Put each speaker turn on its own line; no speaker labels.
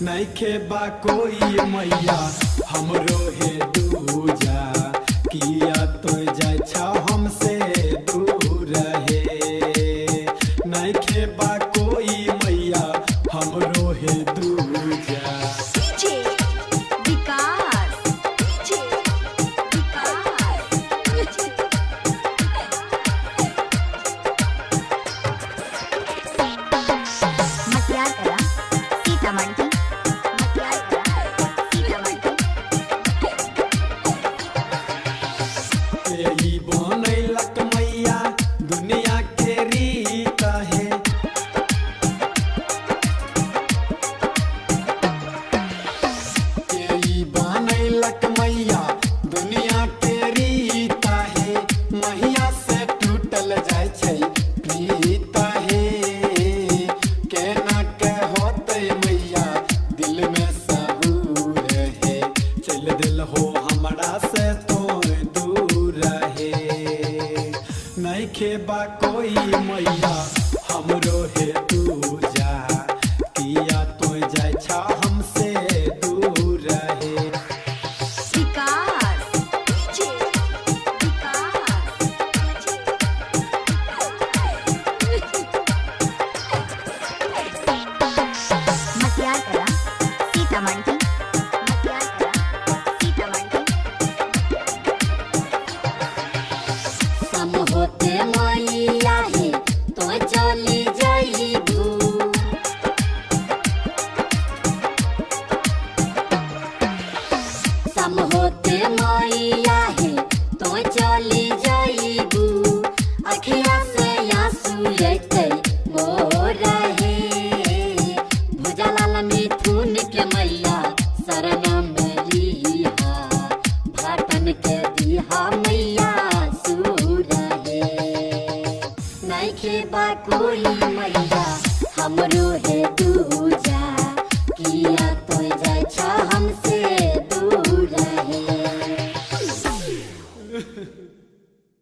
नइखे बा कोई मैया हमरो हे दूजा, किया तो जाय छा हमसे दूर रहे। नइखे बा कोई मैया हमरो हे दूजा। यही बनैलक मैया दुनिया के रीत है। यही बनैलक मैया दुनिया के रीत है। मैया से टूटल जाय छै प्रीत है। केना के होते मैया दिल में सबूर है। चल दिल हो हमरा से तो नइखे बा कोई मैया हमरो हे दूजा, किया तो जाय छा हमसे दूर रहे।
होते मैया हे तो चली जाइबू। सम होते मैया हे तो चली जाइबू। अखिया से आंसू लेते मोर रहे। भुजलाल मिथुन के मैया शरण में लिहा। भाटन के दिहा मैया नइखे बा कोई मैया हमरो हे दूजा, किया तो जाय छा हमसे दूर रहे।